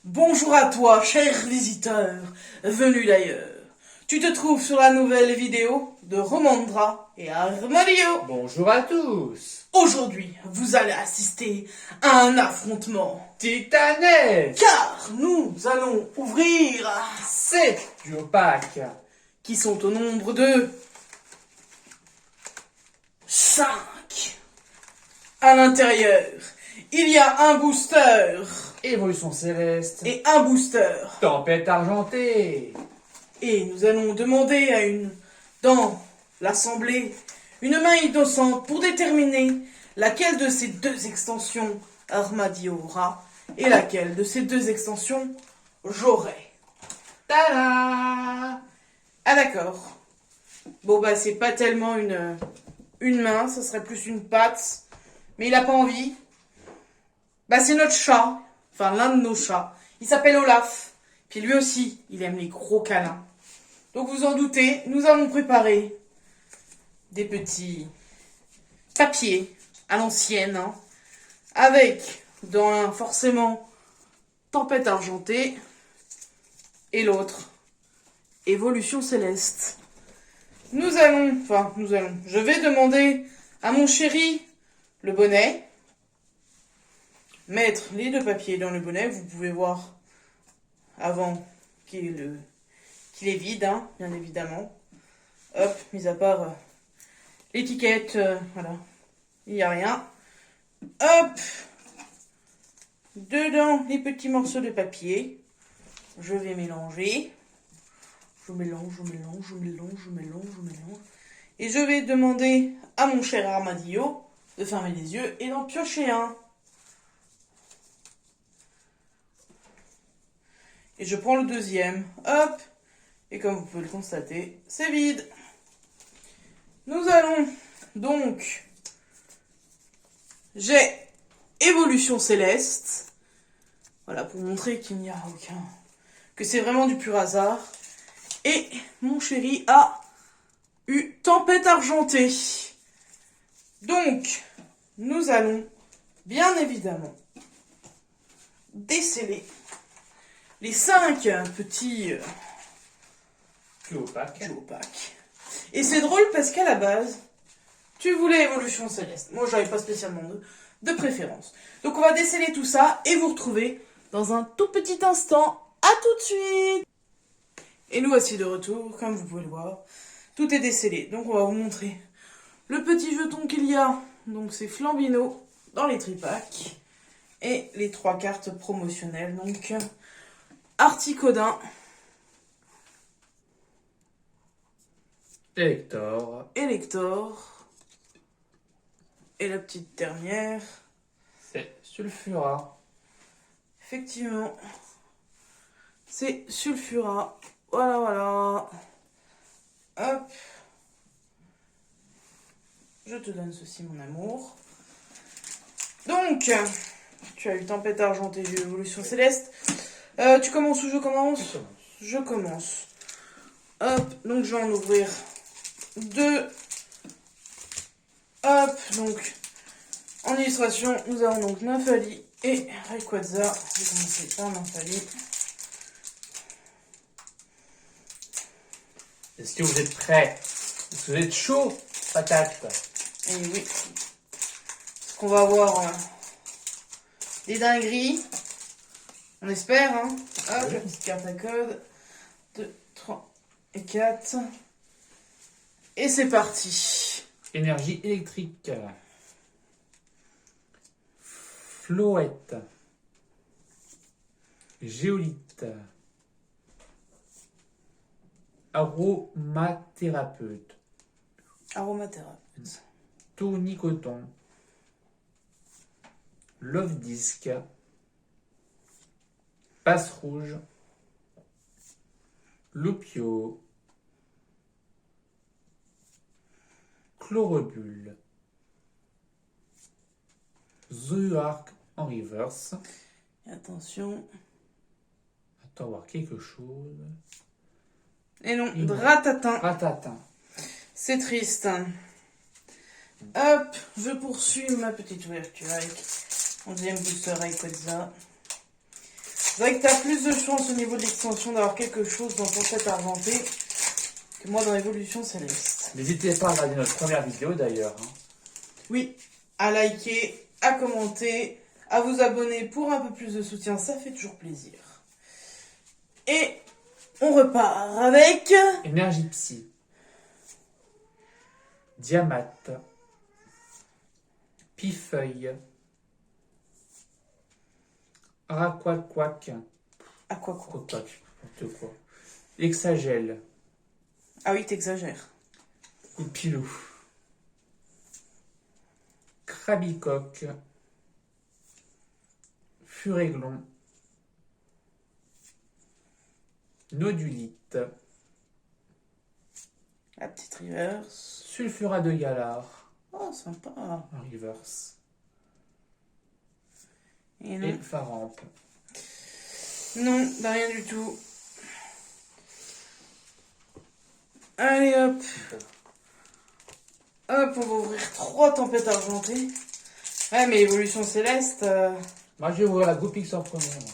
Bonjour à toi, cher visiteur, venu d'ailleurs. Tu te trouves sur la nouvelle vidéo de Romandra et Armadio. Bonjour à tous. Aujourd'hui, vous allez assister à un affrontement. Titanesque. Car nous allons ouvrir 7 duos packs. qui sont au nombre de 5. À l'intérieur, il y a un booster Évolution céleste. et un booster. Tempête argentée. Et nous allons demander dans l'assemblée, une main innocente pour déterminer laquelle de ces deux extensions Armadio aura et laquelle de ces deux extensions j'aurai. Tada. Ah d'accord. Bon bah c'est pas tellement une main, ça serait plus une patte. Mais il a pas envie. Bah c'est notre chat. Enfin l'un de nos chats. Il s'appelle Olaf. Puis lui aussi, il aime les gros câlins. Donc vous en doutez, nous avons préparé des petits papiers à l'ancienne. Hein, avec dans l'un forcément Tempête argentée. Et l'autre Évolution céleste. Je vais demander à mon chéri le bonnet. Mettre les deux papiers dans le bonnet. Vous pouvez voir avant qu'il est vide, hein, bien évidemment. Hop, mis à part l'étiquette, voilà. Il n'y a rien. Hop. Dedans, les petits morceaux de papier. Je vais mélanger. Je mélange. Et je vais demander à mon cher Armadillo de fermer les yeux et d'en piocher un. Et je prends le deuxième. Hop. Et comme vous pouvez le constater, c'est vide. Nous allons donc... J'ai Évolution céleste. Voilà, pour montrer qu'il n'y a aucun... que c'est vraiment du pur hasard. Et mon chéri a eu Tempête argentée. Donc, nous allons bien évidemment déceler les 5 petits Duos pack. duos packs. Et c'est drôle parce qu'à la base, tu voulais Évolution céleste. Moi, j'avais pas spécialement de préférence. Donc, on va déceler tout ça et vous retrouver dans un tout petit instant. À tout de suite. Et nous voici de retour, comme vous pouvez le voir. Tout est décellé. Donc, on va vous montrer le petit jeton qu'il y a. Donc, c'est Flambino dans les tripacks. Et les 3 cartes promotionnelles. Donc, Articodin, Elector. Et la petite dernière, C'est Sulfura. effectivement, c'est Sulfura. Voilà. Hop. Je te donne ceci, mon amour. Donc, tu as eu Tempête argentée, j'ai eu Évolution céleste. Tu commences ou je commence? Je commence. Hop, donc je vais en ouvrir 2. Hop, donc en illustration, nous avons donc Nymphalie et Rayquaza. Je vais commencer par Nymphalie. Est-ce que vous êtes prêts? Est-ce que vous êtes chaud, patate? Et oui, parce qu'on va avoir des dingueries. On espère, hein. Hop, Oui. la petite carte à code. 2, 3 et 4. Et c'est parti. Énergie électrique. Floette. Géolite. Aromathérapeute. Aromathérapeute. Tonicoton. Love Disc. Passe rouge. Loupio. Chlorebule. Zooarc en reverse. Et attention. Attends, voir quelque chose. Et non, Et non. Dratatin. Ratatin. C'est triste. Hop, je poursuis ma petite ouverture avec mon deuxième booster Rayquaza. C'est vrai que tu as plus de chance au niveau de l'extension d'avoir quelque chose dans ton set argenté que moi dans l'évolution céleste. N'hésitez pas à regarder notre première vidéo d'ailleurs. Hein. Oui, à liker, à commenter, à vous abonner pour un peu plus de soutien, ça fait toujours plaisir. Et on repart avec... Énergie Psy. Diamat. Pifeuille. Raquaquac. À quoi quoi? N'importe quoi. Hexagel. Ah oui, t'exagères. Ou pilou. Crabicoque. Furéglon. Nodulite. La petite reverse. Sulfurat de Galar. Oh, sympa. En reverse. Et Et non. Farampe. Non, bah rien du tout. Allez hop. Hop, on va ouvrir 3 tempêtes argentées. Ouais, mais évolution céleste... Moi, je vais ouvrir la Goupix en premier. Moi.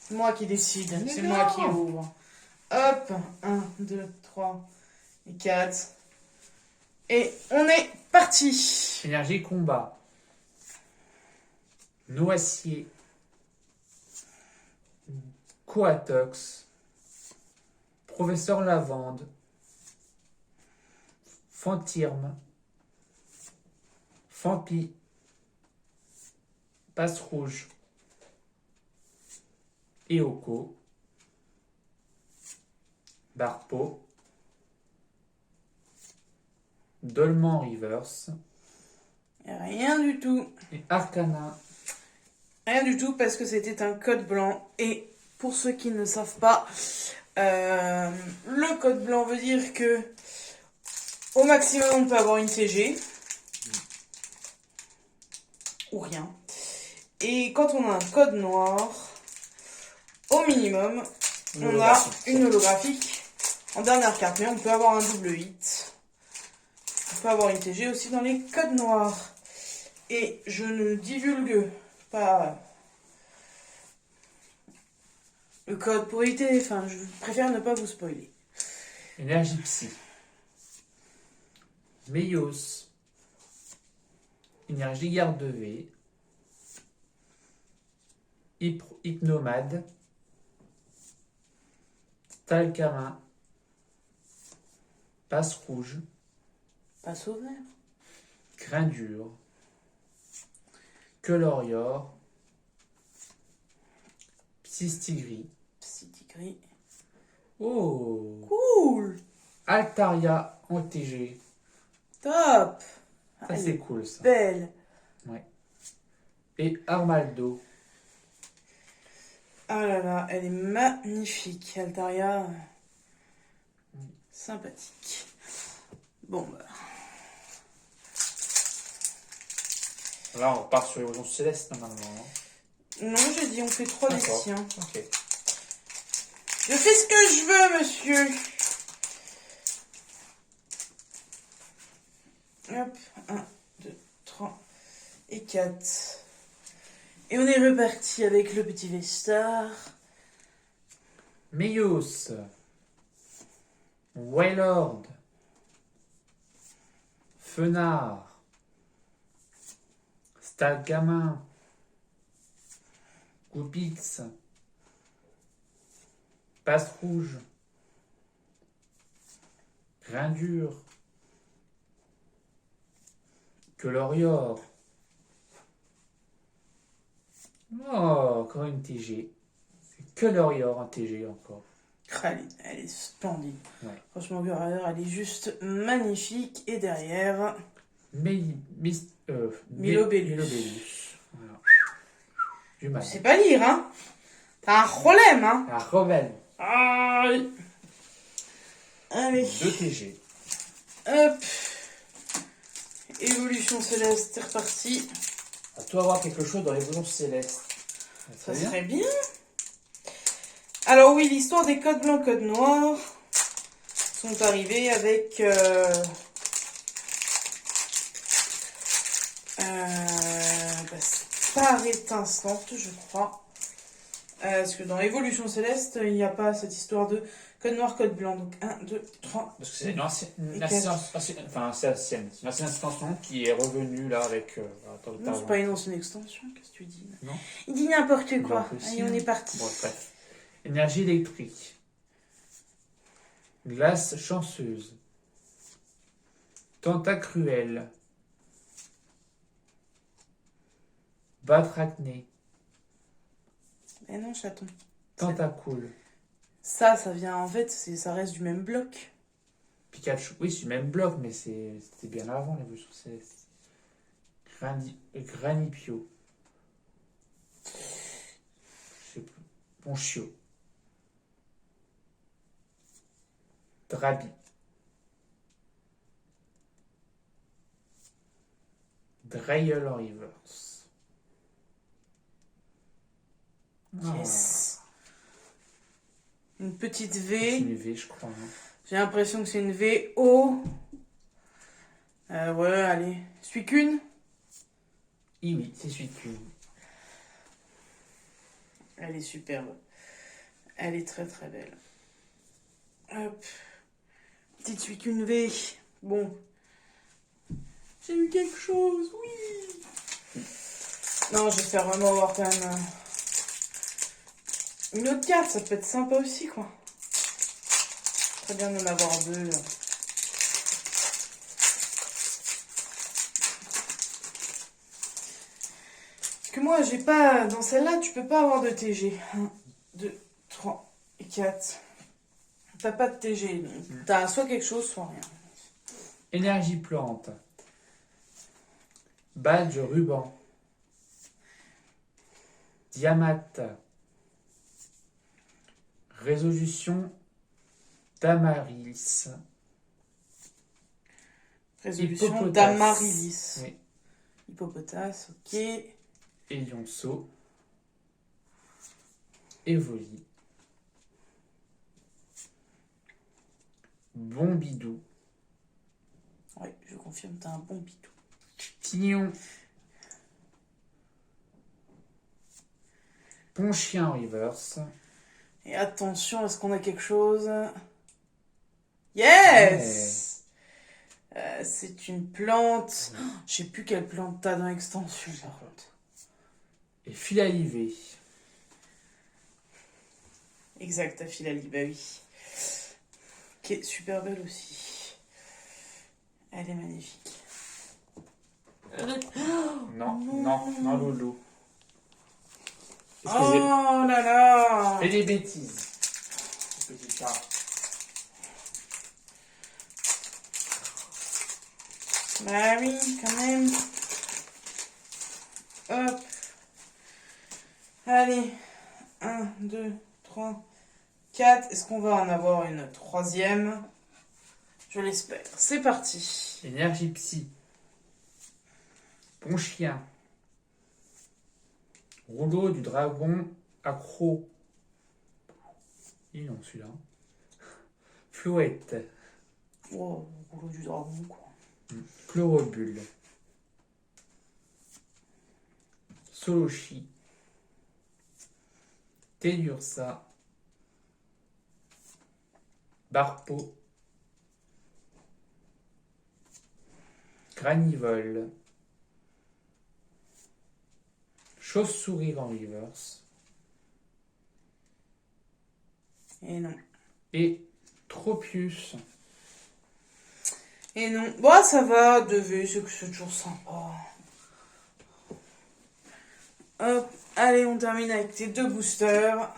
C'est moi qui décide, Mais c'est non. moi qui ouvre. Hop, 1, 2, 3 et 4. Et on est parti. Énergie combat. Noacier. Coatox. Professeur Lavande. Fantirme. Fampi. Passe rouge. Eoko. Barpo. Dolman Reverse. Et rien du tout. Et Arcana. Rien du tout parce que c'était un code blanc. Et pour ceux qui ne savent pas, le code blanc veut dire que au maximum on peut avoir une TG. Ou rien. Et quand on a un code noir, au minimum, on a une holographique en dernière carte. Mais on peut avoir un double 8. On peut avoir une TG aussi dans les codes noirs. Et je ne divulgue pas le code pour éviter. Enfin, je préfère ne pas vous spoiler. Énergie Psy. Meios. Énergie Garde de V. Hypnomade. Stalcarin. Passe rouge. Passe au vert. Grain dur. Colorior. Psystigris. Petit gris. Oh. Cool. Altaria en TG. Top. Ça Elle c'est est cool ça. belle. Ouais. Et Armaldo. Ah là là, elle est magnifique. Altaria. Sympathique. Bon, bah. Là on part sur l'évolution céleste normalement. Non, j'ai dit on fait 3 des D'accord. siens. Ok. Je fais ce que je veux, monsieur. Hop, 1, 2, 3 et 4. Et on est reparti avec le petit Vestar. Meios. Wailord. Fenard. Stalgamin. Goupix. Passe rouge. Grain dur. Colorior. Oh, encore une TG. Colorior en TG encore. Elle est splendide. Ouais. Franchement, Gurader, elle est juste magnifique. Et derrière, Milobellus. Voilà. Du mal. je sais pas lire, hein. T'as un problème, hein. La Rovelle. Aïe. Allez, 2 TG. hop. Évolution céleste, c'est reparti. À toi avoir quelque chose dans l'évolution céleste. Ça serait bien. Alors oui, l'histoire des codes blancs, codes noirs sont arrivés avec reste par étincelante, je crois. Parce que dans Évolution Céleste, il n'y a pas cette histoire de code noir, code blanc. Donc 1, 2, 3. Parce que c'est Et enfin, c'est ancienne. C'est une ancienne extension qui est revenue là avec. Non, c'est pas une ancienne extension, qu'est-ce que tu dis? Non. Il dit n'importe quoi. Donc, Allez, on est parti. Bon, bref. Énergie électrique. Glace chanceuse. Tentacruel. Batracné. Mais non, chaton. Tentacool. Ça vient en fait, ça reste du même bloc. Pikachu. Oui, c'est le même bloc, mais c'était bien avant l'évolution céleste. Granipio. Je sais plus. Ponchio. Drabi. Drail en reverse. Yes. Une petite C'est V. une V, je crois. Hein. J'ai l'impression que c'est une V. O. Ouais, allez. Suis qu'une. Oui, c'est celui que. Elle est superbe. Elle est très très belle. Hop. Petite suis qu'une V. Bon. J'ai eu quelque chose, oui. Non, j'espère vraiment avoir quand même une autre carte. Ça peut être sympa aussi, quoi. Très bien d'en avoir deux. Là. Parce que moi, j'ai pas. Dans celle-là, tu peux pas avoir de TG. 1, 2, 3 et 4. T'as pas de TG. Donc t'as soit quelque chose, soit rien. Énergie plante. Badge ruban. Diamate. Résolution d'Amaryllis. Résolution Hippopotas. d'Amaryllis. Oui. Hippopotas, ok. Elionceau. Evoli. Bombidou. Ouais, je confirme, t'as un bon bidou. Tignon. Ponchien en reverse. Et attention, est-ce qu'on a quelque chose? Yes! C'est une plante. Oh, je sais plus quelle plante t'as dans l'extension, par contre. Et Philalivé. Exact, t'as Philali, bah oui. Qui est super belle aussi. Elle est magnifique. Non, Loulou. Oh là là! Fais des bêtises. Petit chat. Bah oui, quand même. Hop. Allez. 1, 2, 3, 4. Est-ce qu'on va en avoir une troisième? Je l'espère. C'est parti. Énergie psy. Ponchien. Rouleau du dragon accro. Il est long celui-là. Flouette. Oh, rouleau du dragon, quoi. Chlorobule. Solochi. Tellursa. Barpo. Granivole. Chauve-souris en reverse. Et non. Et Tropius. Et non. Bon, ça va, 2V, c'est toujours sympa. Hop, allez, on termine avec tes deux boosters.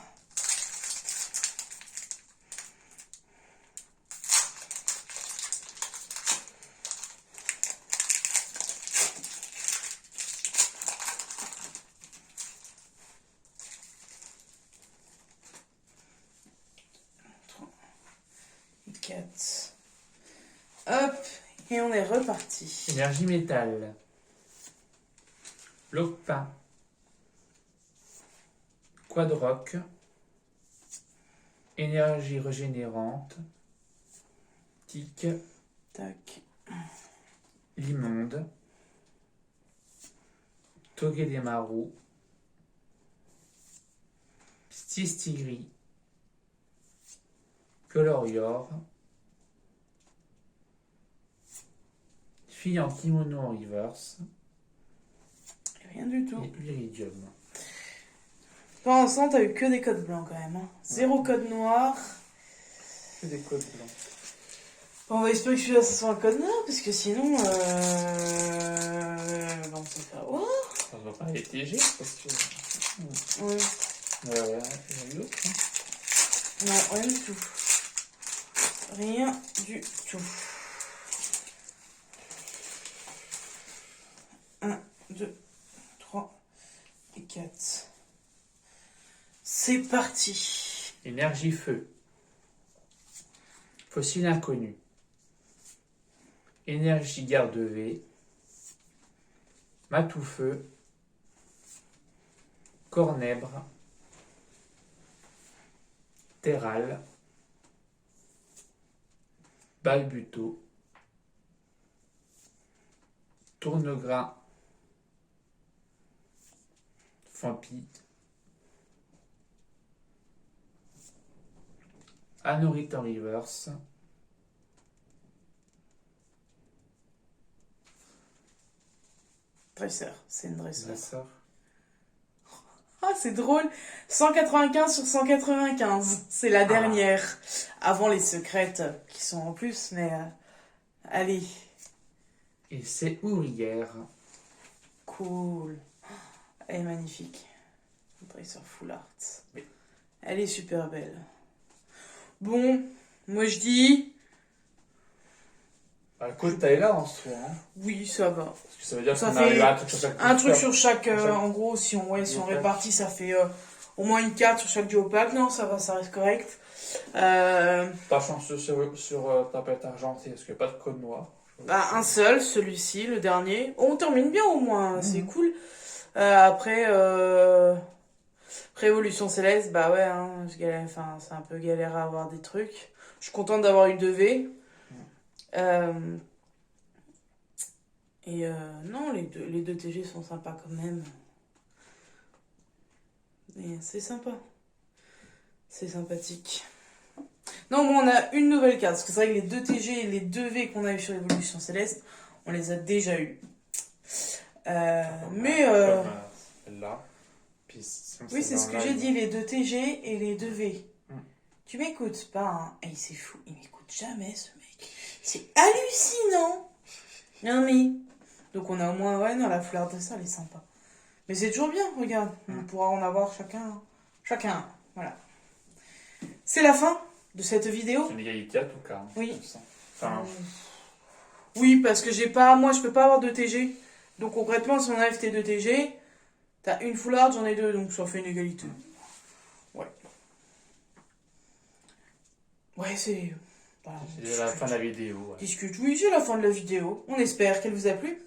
Hop, et on est reparti. Énergie métal. Lopin. Quadroc. Énergie régénérante. Tic. Tac. Limonde. Togedemaru, Stistigri, Colorior, Fille en kimono en reverse Rien du tout. et Iridium. Pour l'instant, t'as eu que des codes blancs quand même. Hein. Zéro code noir. Que des codes blancs. Bon, on va espérer que celui-là, ça soit un code noir, parce que sinon, bon, on sait faire. Oh Ça ne va pas être TG parce que. ouais. Il y a l'autre. Hein. Non, rien du tout. Rien du tout. 1, 2, 3 et 4. C'est parti. Énergie feu. Fossile inconnu. Énergie garde V. Matoufeu. Cornèbre. Terral. Balbuto. Tournegrain. Fampi. Anorite en reverse. Dresseur, c'est une dresseur. Dresseur. Ah, c'est drôle. 195 sur 195. C'est la dernière. Avant les secrètes qui sont en plus, mais allez. Et c'est ouvrière. Cool. Elle est magnifique. Dresseur full art. Oui. Elle est super belle. Bon, moi je dis Bah, écoute, t'as là en soi. Hein. oui, ça va. Parce que ça veut dire Ça qu'on fait arrive à un truc sur chaque Un truc couleur. sur chaque. Sur chaque- En gros, si on duopac. répartit, ça fait au moins une carte sur chaque duopac. Non, ça va, ça reste correct. Pas chanceux sur ta palette argentée parce qu'il n'y a pas de code noir. Bah, un seul, celui-ci, le dernier. On termine bien au moins, c'est Mhm. cool. Après, Révolution Céleste, bah ouais, hein, enfin, c'est un peu galère à avoir des trucs. Je suis contente d'avoir eu 2V. Non, les deux TG sont sympas quand même. Et c'est sympa. C'est sympathique. Non, bon, on a une nouvelle carte. Parce que c'est vrai que les 2 TG et les 2V qu'on a eu sur Révolution Céleste, on les a déjà eu. Mais Comme celle-là. Puis, sinon, oui, c'est ce que dans j'ai la- dit, les 2 TG et les 2V. Mm. Tu m'écoutes pas, hein? Hey, c'est fou, il m'écoute jamais ce mec. C'est hallucinant. Non mais. Donc on a au moins, ouais, non, la fleur de ça, elle est sympa. Mais c'est toujours bien, regarde. On pourra en avoir chacun. Chacun, voilà. C'est la fin de cette vidéo. C'est une égalité à tout cas. Hein, Oui. comme ça. Enfin, Oui, parce que moi je peux pas avoir 2 TG. Donc concrètement, si on enlève tes 2 TG, t'as une full art, j'en ai 2, donc ça fait une égalité. Ouais. Ouais, c'est. Voilà, on c'est la discute. fin de la vidéo. Ouais. Discute. Oui, c'est la fin de la vidéo. On espère qu'elle vous a plu.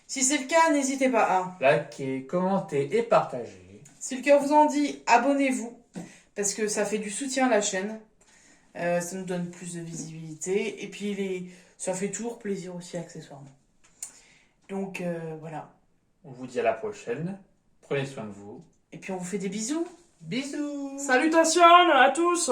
Si c'est le cas, n'hésitez pas à. Likez, commentez et partagez. Si le cœur vous en dit, abonnez-vous. Parce que ça fait du soutien à la chaîne. Ça nous donne plus de visibilité. Et puis ça fait toujours plaisir aussi accessoirement. Donc voilà. On vous dit à la prochaine. Prenez soin de vous. Et puis on vous fait des bisous. Bisous. Salutations à tous!